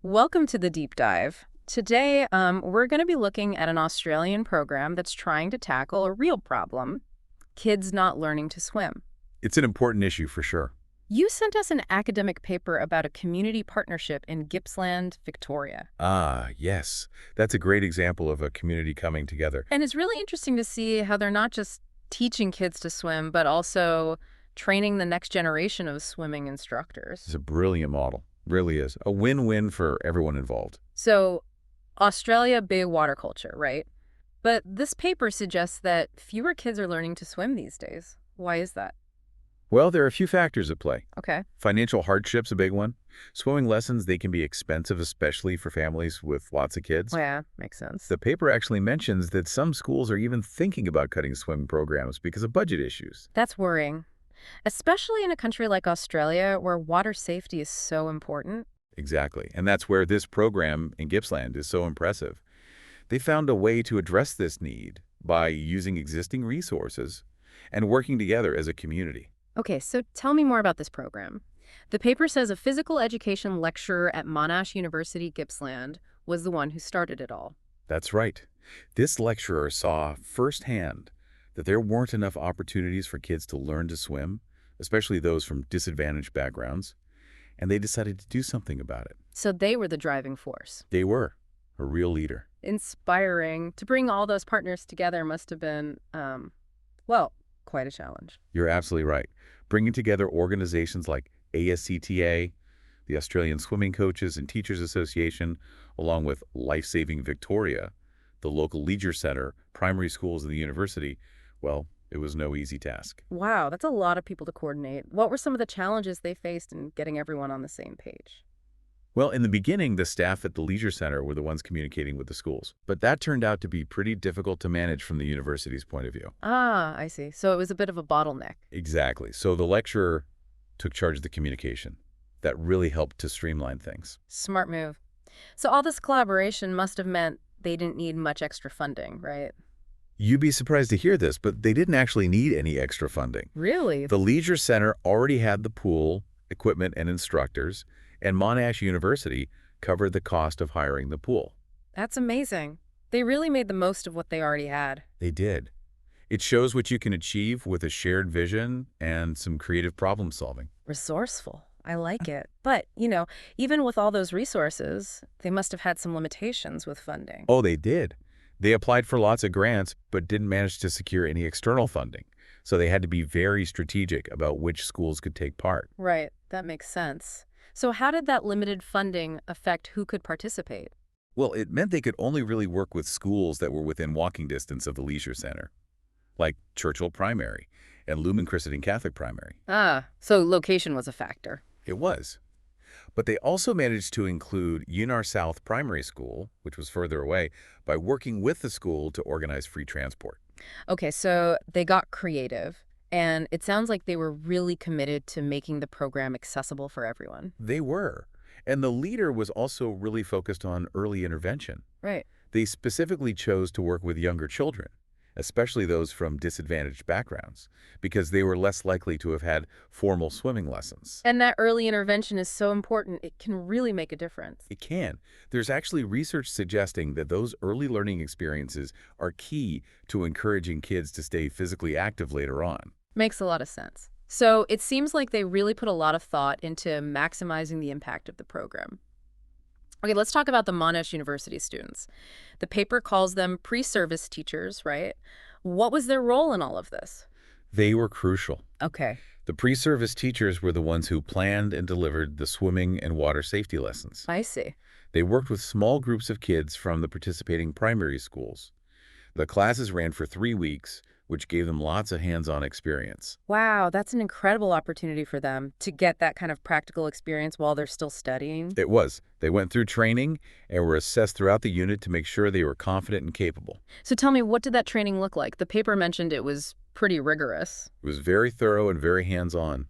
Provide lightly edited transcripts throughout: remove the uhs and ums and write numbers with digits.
Welcome to the deep dive. Today, we're going to be looking at an Australian program that's trying to tackle a real problem: kids not learning to swim. It's an important issue for sure. You sent us an academic paper about a community partnership in Gippsland, Victoria. Ah, yes. That's a great example of a community coming together. And it's really interesting to see how they're not just teaching kids to swim, but also training the next generation of swimming It's instructors. a brilliant model. Really is. A win-win for everyone involved. So, Australia, big water culture, right? But this paper suggests that fewer kids are learning to swim these days. Why is that? Well, there are a few factors at play. Okay. Financial hardship's a big one. Swimming lessons, they can be expensive, especially for families with lots of kids. Well, yeah, makes sense. The paper actually mentions that some schools are even thinking about cutting swimming programs because of budget issues. That's worrying, especially in a country like Australia where water safety is so important. Exactly. And that's where this program in Gippsland is so impressive. They found a way to address this need by using existing resources and working together as a community. Okay, so tell me more about this program. The paper says a physical education lecturer at Monash University, Gippsland, was the one who started it all. That's right. This lecturer saw firsthand that there weren't enough opportunities for kids to learn to swim, especially those from disadvantaged backgrounds, and they decided to do something about it. So they were the driving force. They were a real leader. Inspiring. To bring all those partners together must have been, well, quite a challenge. You're absolutely right. Bringing together organizations like ASCTA, the Australian Swimming Coaches and Teachers Association, along with Life Saving Victoria, the local leisure center, primary schools, and the university, well, it was no easy task. Wow, that's a lot of people to coordinate. What were some of the challenges they faced in getting everyone on the same page? Well, in the beginning, the staff at the leisure center were the ones communicating with the schools, but that turned out to be pretty difficult to manage from the university's point of view. Ah, I see. So it was a bit of a bottleneck. Exactly. So the lecturer took charge of the communication. That really helped to streamline things. Smart move. So all this collaboration must have meant they didn't need much extra funding, right? You'd be surprised to hear this, but they didn't actually need any extra funding. Really? The Leisure Center already had the pool, equipment, and instructors, and Monash University covered the cost of hiring the pool. That's amazing. They really made the most of what they already had. They did. It shows what you can achieve with a shared vision and some creative problem solving. Resourceful. I like it. But, even with all those resources, they must have had some limitations with funding. Oh, they did. They applied for lots of grants, but didn't manage to secure any external funding. So they had to be very strategic about which schools could take part. Right. That makes sense. So how did that limited funding affect who could participate? Well, it meant they could only really work with schools that were within walking distance of the leisure center, like Churchill Primary and Lumen Christian Catholic Primary. Ah, so location was a factor. It was. But they also managed to include Yunar South Primary School, which was further away, by working with the school to organize free transport. Okay, so they got creative, and it sounds like they were really committed to making the program accessible for everyone. They were. And the leader was also really focused on early intervention. Right. They specifically chose to work with younger children, especially those from disadvantaged backgrounds, because they were less likely to have had formal swimming lessons. And that early intervention is so important. It can really make a difference. It can. There's actually research suggesting that those early learning experiences are key to encouraging kids to stay physically active later on. Makes a lot of sense. So it seems like they really put a lot of thought into maximizing the impact of the program. Okay, let's talk about the Monash University students. The paper calls them pre-service teachers, right? What was their role in all of this? They were crucial. Okay. The pre-service teachers were the ones who planned and delivered the swimming and water safety lessons. I see. They worked with small groups of kids from the participating primary schools. The classes ran for 3 weeks, which gave them lots of hands-on experience. Wow, that's an incredible opportunity for them to get that kind of practical experience while they're still studying. It was. They went through training and were assessed throughout the unit to make sure they were confident and capable. So tell me, what did that training look like? The paper mentioned it was pretty rigorous. It was very thorough and very hands-on.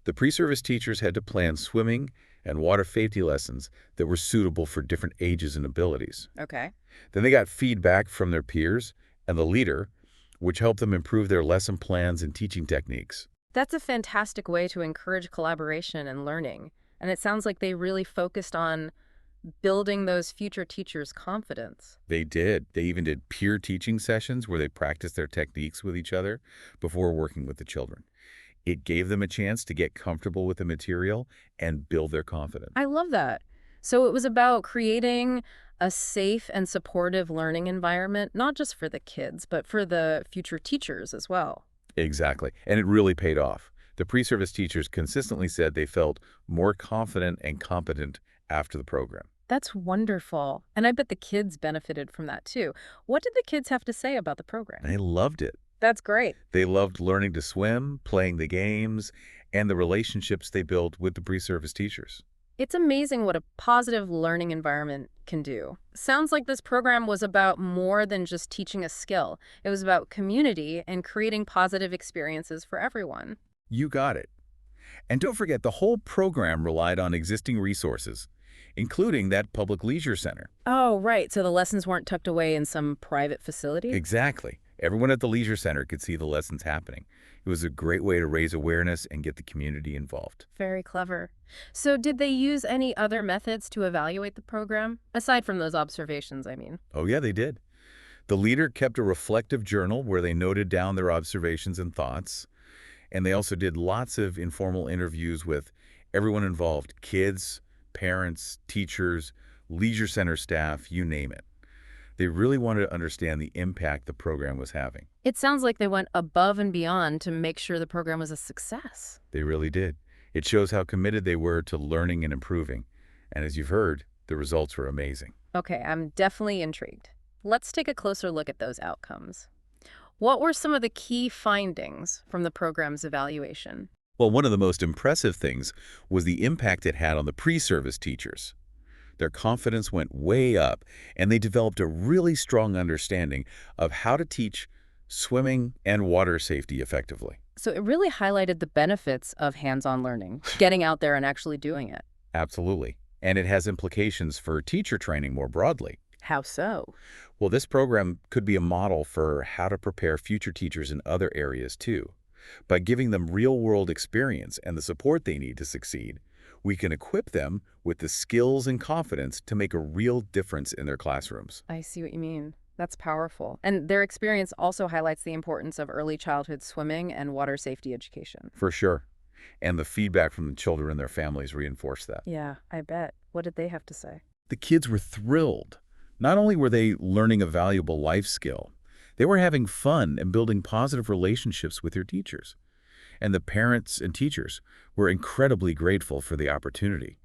The pre-service teachers had to plan swimming and water safety lessons that were suitable for different ages and abilities. Okay. Then they got feedback from their peers and the leader, which helped them improve their lesson plans and teaching techniques. That's a fantastic way to encourage collaboration and learning. And it sounds like they really focused on building those future teachers' confidence. They did. They even did peer teaching sessions where they practiced their techniques with each other before working with the children. It gave them a chance to get comfortable with the material and build their confidence. I love that. So it was about creating a safe and supportive learning environment, not just for the kids, but for the future teachers as well. Exactly. And it really paid off. The pre-service teachers consistently said they felt more confident and competent after the program. That's wonderful. And I bet the kids benefited from that too. What did the kids have to say about the program? They loved it. That's great. They loved learning to swim, playing the games, and the relationships they built with the pre-service teachers. It's amazing what a positive learning environment can do. Sounds like this program was about more than just teaching a skill. It was about community and creating positive experiences for everyone. You got it. And don't forget, the whole program relied on existing resources, including that public leisure center. Oh, right. So the lessons weren't tucked away in some private facility? Exactly. Everyone at the leisure center could see the lessons happening. It was a great way to raise awareness and get the community involved. Very clever. So did they use any other methods to evaluate the program? Aside from those observations, I mean. Oh yeah, they did. The leader kept a reflective journal where they noted down their observations and thoughts. And they also did lots of informal interviews with everyone involved, kids, parents, teachers, leisure center staff, you name it. They really wanted to understand the impact the program was having. It sounds like they went above and beyond to make sure the program was a success. They really did. It shows how committed they were to learning and improving. And as you've heard, the results were amazing. Okay, I'm definitely intrigued. Let's take a closer look at those outcomes. What were some of the key findings from the program's evaluation? Well, one of the most impressive things was the impact it had on the pre-service teachers. Their confidence went way up, and they developed a really strong understanding of how to teach swimming and water safety effectively. So it really highlighted the benefits of hands-on learning, getting out there and actually doing it. Absolutely. And it has implications for teacher training more broadly. How so? Well, this program could be a model for how to prepare future teachers in other areas too. By giving them real-world experience and the support they need to succeed, we can equip them with the skills and confidence to make a real difference in their classrooms. I see what you mean. That's powerful. And their experience also highlights the importance of early childhood swimming and water safety education. For sure. And the feedback from the children and their families reinforced that. Yeah, I bet. What did they have to say? The kids were thrilled. Not only were they learning a valuable life skill, they were having fun and building positive relationships with their teachers. And the parents and teachers were incredibly grateful for the opportunity.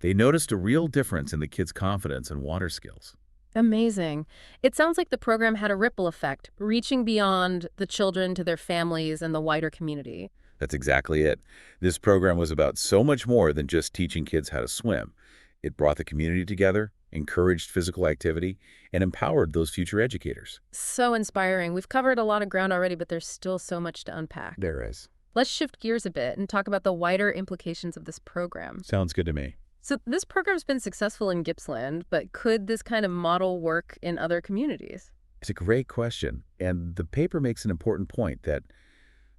They noticed a real difference in the kids' confidence and water skills. Amazing. It sounds like the program had a ripple effect, reaching beyond the children to their families and the wider community. That's exactly it. This program was about so much more than just teaching kids how to swim. It brought the community together, encouraged physical activity, and empowered those future educators. So inspiring. We've covered a lot of ground already, but there's still so much to unpack. There is. Let's shift gears a bit and talk about the wider implications of this program. Sounds good to me. So this program's been successful in Gippsland, but could this kind of model work in other communities? It's a great question, and the paper makes an important point that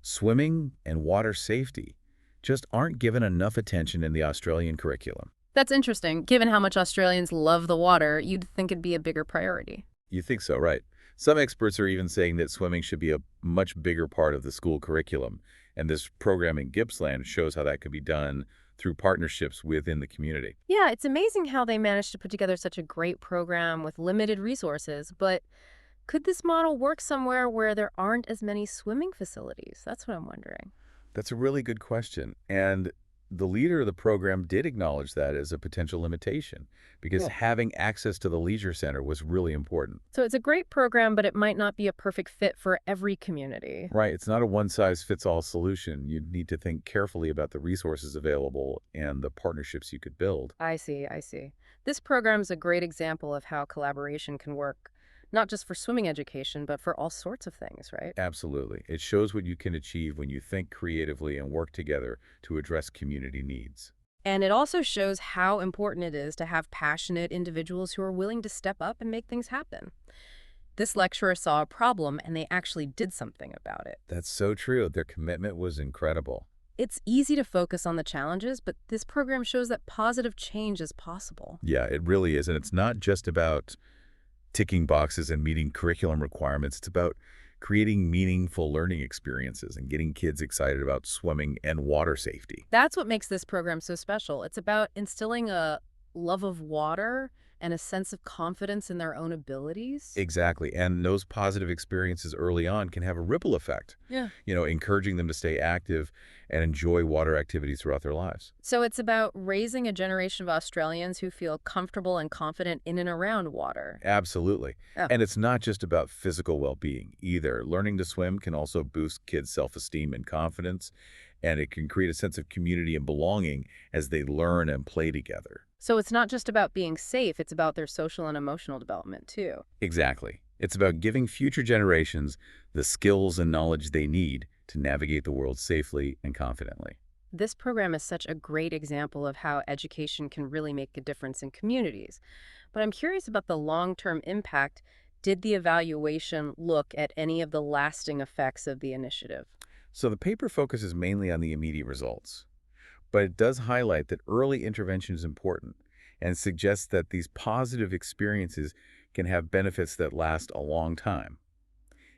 swimming and water safety just aren't given enough attention in the Australian curriculum. That's interesting. Given how much Australians love the water, you'd think it'd be a bigger priority. You think so, right? Some experts are even saying that swimming should be a much bigger part of the school curriculum, and this program in Gippsland shows how that could be done through partnerships within the community. Yeah, it's amazing how they managed to put together such a great program with limited resources, but could this model work somewhere where there aren't as many swimming facilities? That's what I'm wondering. That's a really good question, and the leader of the program did acknowledge that as a potential limitation because Yeah. having access to the leisure center was really important. So it's a great program, but it might not be a perfect fit for every community. Right, it's not a one-size-fits-all solution. You need to think carefully about the resources available and the partnerships you could build. I see, I see. This program is a great example of how collaboration can work, not just for swimming education, but for all sorts of things, right? Absolutely. It shows what you can achieve when you think creatively and work together to address community needs. And it also shows how important it is to have passionate individuals who are willing to step up and make things happen. This lecturer saw a problem and they actually did something about it. That's so true. Their commitment was incredible. It's easy to focus on the challenges, but this program shows that positive change is possible. Yeah, it really is. And it's not just about ticking boxes and meeting curriculum requirements. It's about creating meaningful learning experiences and getting kids excited about swimming and water safety. That's what makes this program so special. It's about instilling a love of water and a sense of confidence in their own abilities. Exactly. And those positive experiences early on can have a ripple effect, Yeah. encouraging them to stay active and enjoy water activities throughout their lives. So it's about raising a generation of Australians who feel comfortable and confident in and around water. Absolutely. Oh, And it's not just about physical well-being either. Learning to swim can also boost kids' self-esteem and confidence, and it can create a sense of community and belonging as they learn and play together. so it's not just about being safe, it's about their social and emotional development too. Exactly. It's about giving future generations the skills and knowledge they need to navigate the world safely and confidently. This program is such a great example of how education can really make a difference in communities. But I'm curious about the long-term impact. Did the evaluation look at any of the lasting effects of the initiative? So the paper focuses mainly on the immediate results, but it does highlight that early intervention is important and suggests that these positive experiences can have benefits that last a long time.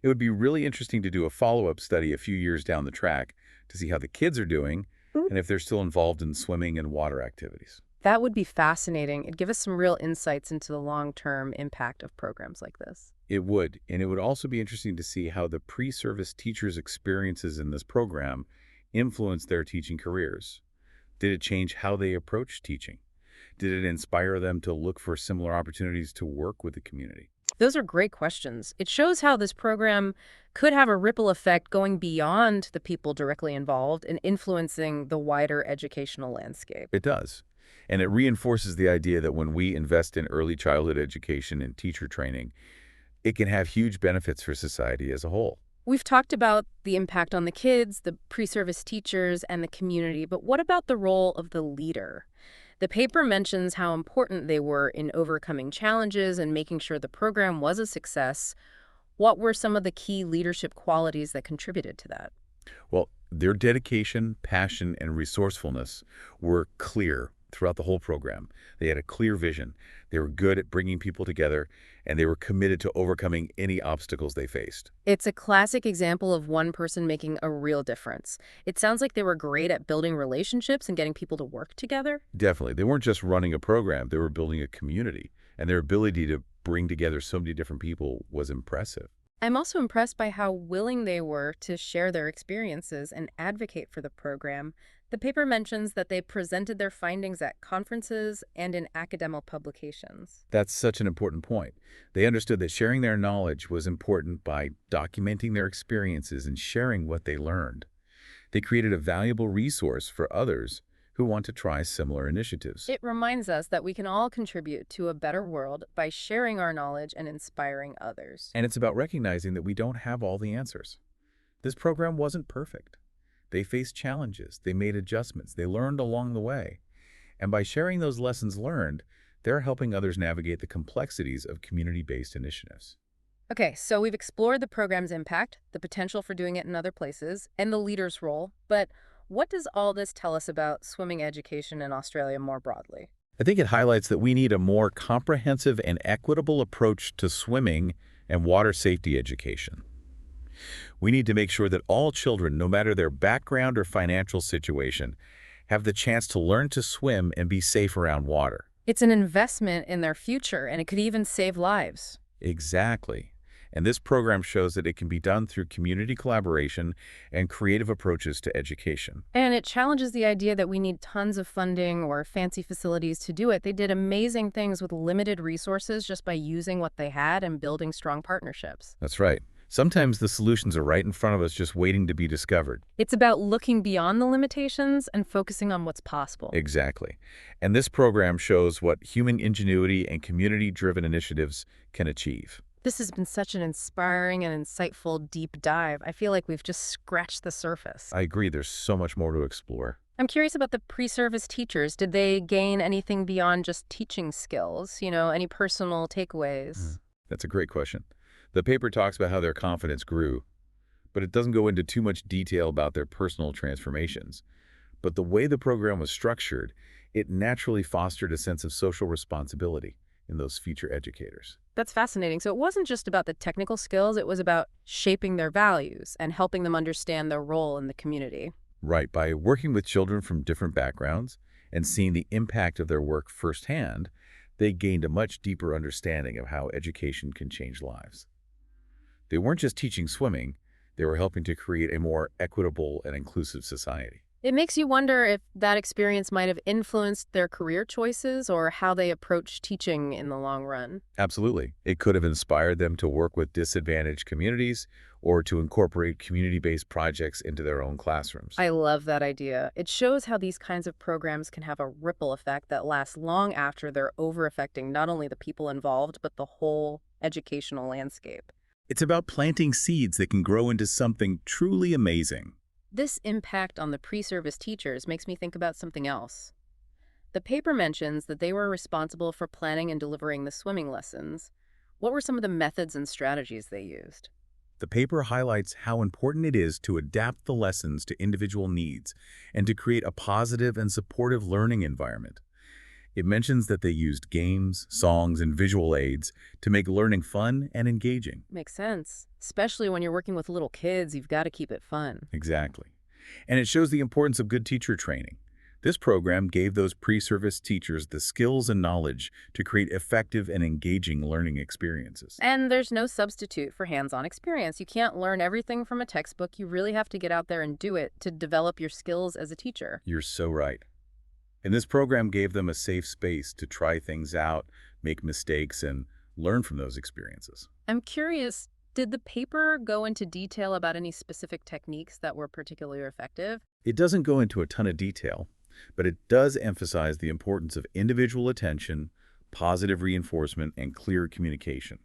It would be really interesting to do a follow-up study a few years down the track to see how the kids are doing and if they're still involved in swimming and water activities. That would be fascinating. It'd give us some real insights into the long-term impact of programs like this. It would, and it would also be interesting to see how the pre-service teachers' experiences in this program influenced their teaching careers. Did it change how they approach teaching? Did it inspire them to look for similar opportunities to work with the community? Those are great questions. It shows how this program could have a ripple effect going beyond the people directly involved and influencing the wider educational landscape. It does. And it reinforces the idea that when we invest in early childhood education and teacher training, it can have huge benefits for society as a whole. We've talked about the impact on the kids, the pre-service teachers, and the community, but what about the role of the leader? The paper mentions how important they were in overcoming challenges and making sure the program was a success. What were some of the key leadership qualities that contributed to that? Well, their dedication, passion, and resourcefulness were clear throughout the whole program. They had a clear vision. They were good at bringing people together, and they were committed to overcoming any obstacles they faced. It's a classic example of one person making a real difference. It sounds like they were great at building relationships and getting people to work together. Definitely. They weren't just running a program, they were building a community, and their ability to bring together so many different people was impressive. I'm also impressed by how willing they were to share their experiences and advocate for the program. The paper mentions that they presented their findings at conferences and in academic publications. That's such an important point. They understood that sharing their knowledge was important by documenting their experiences and sharing what they learned. They created a valuable resource for others who want to try similar initiatives. It reminds us that we can all contribute to a better world by sharing our knowledge and inspiring others. And it's about recognizing that we don't have all the answers. This program wasn't perfect. They faced challenges, they made adjustments, they learned along the way. And by sharing those lessons learned, they're helping others navigate the complexities of community-based initiatives. Okay, so we've explored the program's impact, the potential for doing it in other places, and the leader's role, but what does all this tell us about swimming education in Australia more broadly? I think it highlights that we need a more comprehensive and equitable approach to swimming and water safety education. We need to make sure that all children, no matter their background or financial situation, have the chance to learn to swim and be safe around water. It's an investment in their future, and it could even save lives. Exactly. And this program shows that it can be done through community collaboration and creative approaches to education. And it challenges the idea that we need tons of funding or fancy facilities to do it. They did amazing things with limited resources just by using what they had and building strong partnerships. That's right. Sometimes the solutions are right in front of us, just waiting to be discovered. It's about looking beyond the limitations and focusing on what's possible. Exactly. And this program shows what human ingenuity and community-driven initiatives can achieve. This has been such an inspiring and insightful deep dive. I feel like we've just scratched the surface. I agree, there's so much more to explore. I'm curious about the pre-service teachers. Did they gain anything beyond just teaching skills? Any personal takeaways? That's a great question. The paper talks about how their confidence grew but it doesn't go into too much detail about their personal transformations. But the way the program was structured, it naturally fostered a sense of social responsibility in those future educators. That's fascinating. So it wasn't just about the technical skills, it was about shaping their values and helping them understand their role in the community. Right, by working with children from different backgrounds and seeing the impact of their work firsthand, they gained a much deeper understanding of how education can change lives. They weren't just teaching swimming, they were helping to create a more equitable and inclusive society. It makes you wonder if that experience might have influenced their career choices or how they approach teaching in the long run. Absolutely. It could have inspired them to work with disadvantaged communities or to incorporate community-based projects into their own classrooms. I love that idea. It shows how these kinds of programs can have a ripple effect that lasts long after they're over affecting not only the people involved, but the whole educational landscape. It's about planting seeds that can grow into something truly amazing. This impact on the pre-service teachers makes me think about something else. The paper mentions that they were responsible for planning and delivering the swimming lessons. What were some of the methods and strategies they used? The paper highlights how important it is to adapt the lessons to individual needs and to create a positive and supportive learning environment. It mentions that they used games, songs, and visual aids to make learning fun and engaging. Makes sense. Especially when you're working with little kids, you've got to keep it fun. Exactly. And it shows the importance of good teacher training. This program gave those pre-service teachers the skills and knowledge to create effective and engaging learning experiences. And there's no substitute for hands-on experience. You can't learn everything from a textbook. You really have to get out there and do it to develop your skills as a teacher. You're so right. And this program gave them a safe space to try things out, make mistakes, and learn from those experiences. I'm curious, did the paper go into detail about any specific techniques that were particularly effective? It doesn't go into a ton of detail, but it does emphasize the importance of individual attention, positive reinforcement, and clear communication.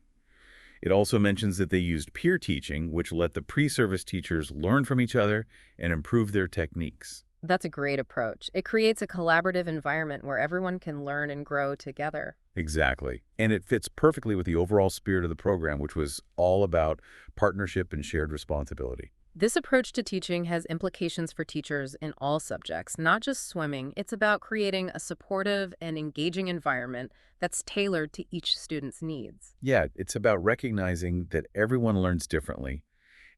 It also mentions that they used peer teaching, which let the pre-service teachers learn from each other and improve their techniques. That's a great approach. It creates a collaborative environment where everyone can learn and grow together. Exactly. And it fits perfectly with the overall spirit of the program, which was all about partnership and shared responsibility. This approach to teaching has implications for teachers in all subjects, not just swimming. It's about creating a supportive and engaging environment that's tailored to each student's needs. Yeah, it's about recognizing that everyone learns differently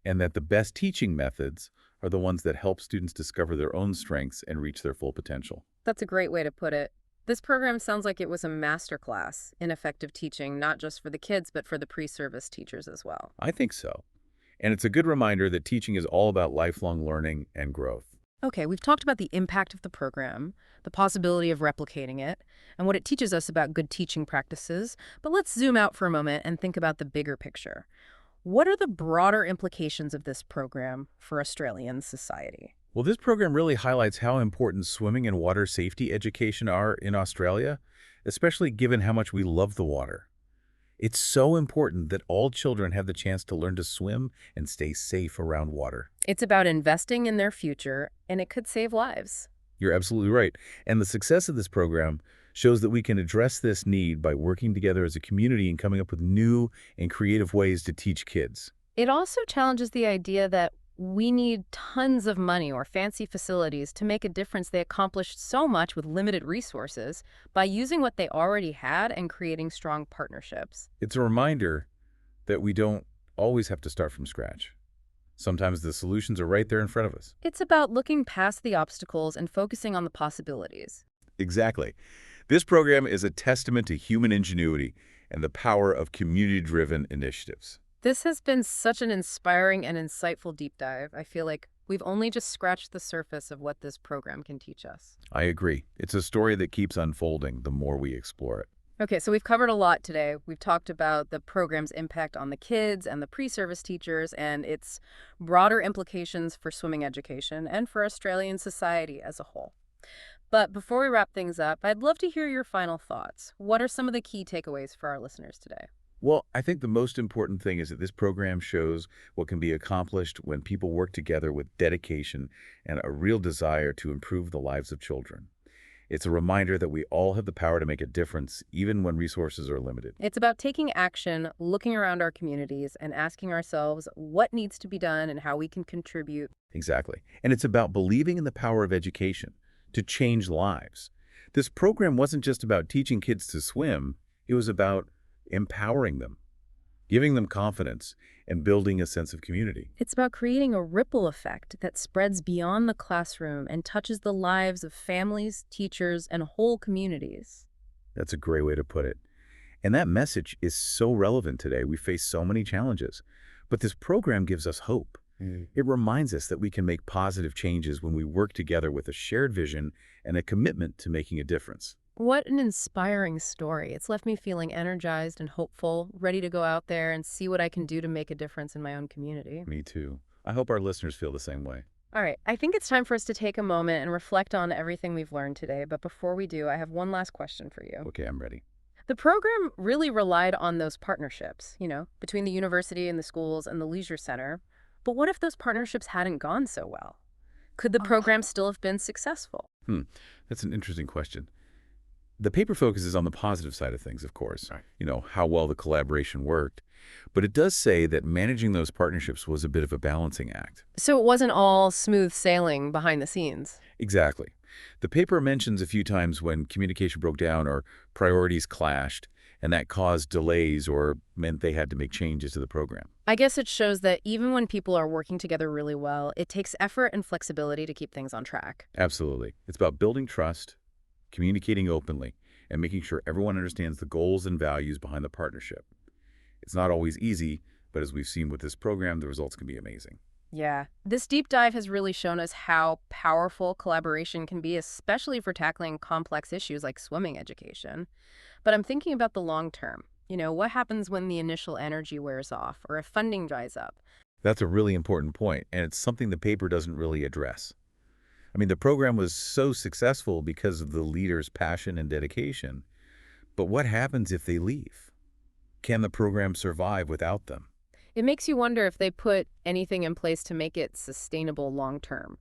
and that the best teaching methods are the ones that help students discover their own strengths and reach their full potential. That's a great way to put it. This program sounds like it was a masterclass in effective teaching, not just for the kids, but for the pre-service teachers as well. I think so. And it's a good reminder that teaching is all about lifelong learning and growth. Okay, we've talked about the impact of the program, the possibility of replicating it, and what it teaches us about good teaching practices, but let's zoom out for a moment and think about the bigger picture. What are the broader implications of this program for Australian society? Well, this program really highlights how important swimming and water safety education are in Australia, especially given how much we love the water. It's so important that all children have the chance to learn to swim and stay safe around water. It's about investing in their future, and it could save lives. You're absolutely right. And the success of this program shows that we can address this need by working together as a community and coming up with new and creative ways to teach kids. It also challenges the idea that we need tons of money or fancy facilities to make a difference. They accomplished so much with limited resources by using what they already had and creating strong partnerships. It's a reminder that we don't always have to start from scratch. Sometimes the solutions are right there in front of us. It's about looking past the obstacles and focusing on the possibilities. Exactly. This program is a testament to human ingenuity and the power of community-driven initiatives. This has been such an inspiring and insightful deep dive. I feel like we've only just scratched the surface of what this program can teach us. I agree. It's a story that keeps unfolding the more we explore it. Okay, so we've covered a lot today. We've talked about the program's impact on the kids and the pre-service teachers and its broader implications for swimming education and for Australian society as a whole. But before we wrap things up, I'd love to hear your final thoughts. What are some of the key takeaways for our listeners today? Well, I think the most important thing is that this program shows what can be accomplished when people work together with dedication and a real desire to improve the lives of children. It's a reminder that we all have the power to make a difference, even when resources are limited. It's about taking action, looking around our communities, and asking ourselves what needs to be done and how we can contribute. Exactly. And it's about believing in the power of education to change lives. This program wasn't just about teaching kids to swim, it was about empowering them, giving them confidence, and building a sense of community. It's about creating a ripple effect that spreads beyond the classroom and touches the lives of families, teachers, and whole communities. That's a great way to put it. And that message is so relevant today. We face so many challenges. But this program gives us hope. It reminds us that we can make positive changes when we work together with a shared vision and a commitment to making a difference. What an inspiring story. It's left me feeling energized and hopeful, ready to go out there and see what I can do to make a difference in my own community. Me too. I hope our listeners feel the same way. All right, I think it's time for us to take a moment and reflect on everything we've learned today. But before we do, I have one last question for you. Okay, I'm ready. The program really relied on those partnerships, between the university and the schools and the leisure center. But what if those partnerships hadn't gone so well? Could the program still have been successful? Hmm, that's an interesting question. The paper focuses on the positive side of things, of course, Right. how well the collaboration worked. But it does say that managing those partnerships was a bit of a balancing act. So it wasn't all smooth sailing behind the scenes. Exactly. The paper mentions a few times when communication broke down or priorities clashed, and that caused delays or meant they had to make changes to the program. I guess it shows that even when people are working together really well, it takes effort and flexibility to keep things on track. Absolutely. It's about building trust, communicating openly, and making sure everyone understands the goals and values behind the partnership. It's not always easy, but as we've seen with this program, the results can be amazing. Yeah. This deep dive has really shown us how powerful collaboration can be, especially for tackling complex issues like swimming education. But I'm thinking about the long term. What happens when the initial energy wears off or if funding dries up? That's a really important point, and it's something the paper doesn't really address. I mean, the program was so successful because of the leaders' passion and dedication. But what happens if they leave? Can the program survive without them? It makes you wonder if they put anything in place to make it sustainable long term.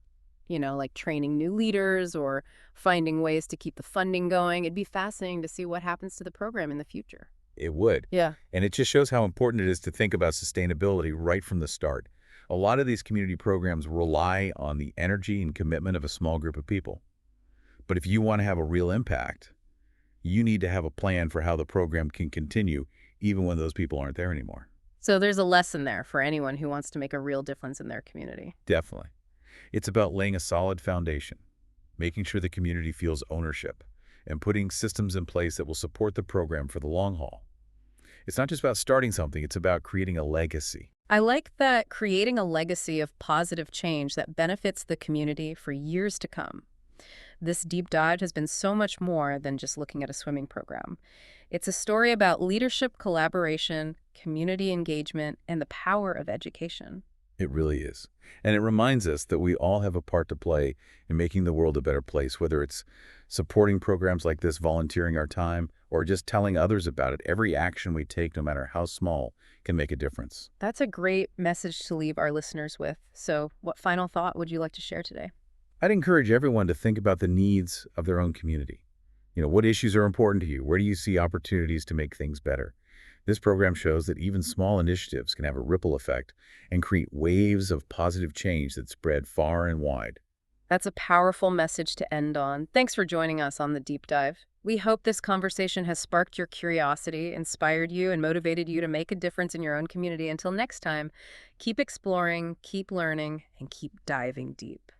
Like training new leaders or finding ways to keep the funding going. It'd be fascinating to see what happens to the program in the future. It would. Yeah. And it just shows how important it is to think about sustainability right from the start. A lot of these community programs rely on the energy and commitment of a small group of people. But if you want to have a real impact, you need to have a plan for how the program can continue even when those people aren't there anymore. So there's a lesson there for anyone who wants to make a real difference in their community. Definitely. It's about laying a solid foundation, making sure the community feels ownership, and putting systems in place that will support the program for the long haul. It's not just about starting something, it's about creating a legacy. I like that, creating a legacy of positive change that benefits the community for years to come. This deep dive has been so much more than just looking at a swimming program. It's a story about leadership, collaboration, community engagement, and the power of education. It really is. And it reminds us that we all have a part to play in making the world a better place, whether it's supporting programs like this, volunteering our time, or just telling others about it. Every action we take, no matter how small, can make a difference. That's a great message to leave our listeners with. So what final thought would you like to share today? I'd encourage everyone to think about the needs of their own community. What issues are important to you? Where do you see opportunities to make things better? This program shows that even small initiatives can have a ripple effect and create waves of positive change that spread far and wide. That's a powerful message to end on. Thanks for joining us on the deep dive. We hope this conversation has sparked your curiosity, inspired you, and motivated you to make a difference in your own community. Until next time, keep exploring, keep learning, and keep diving deep.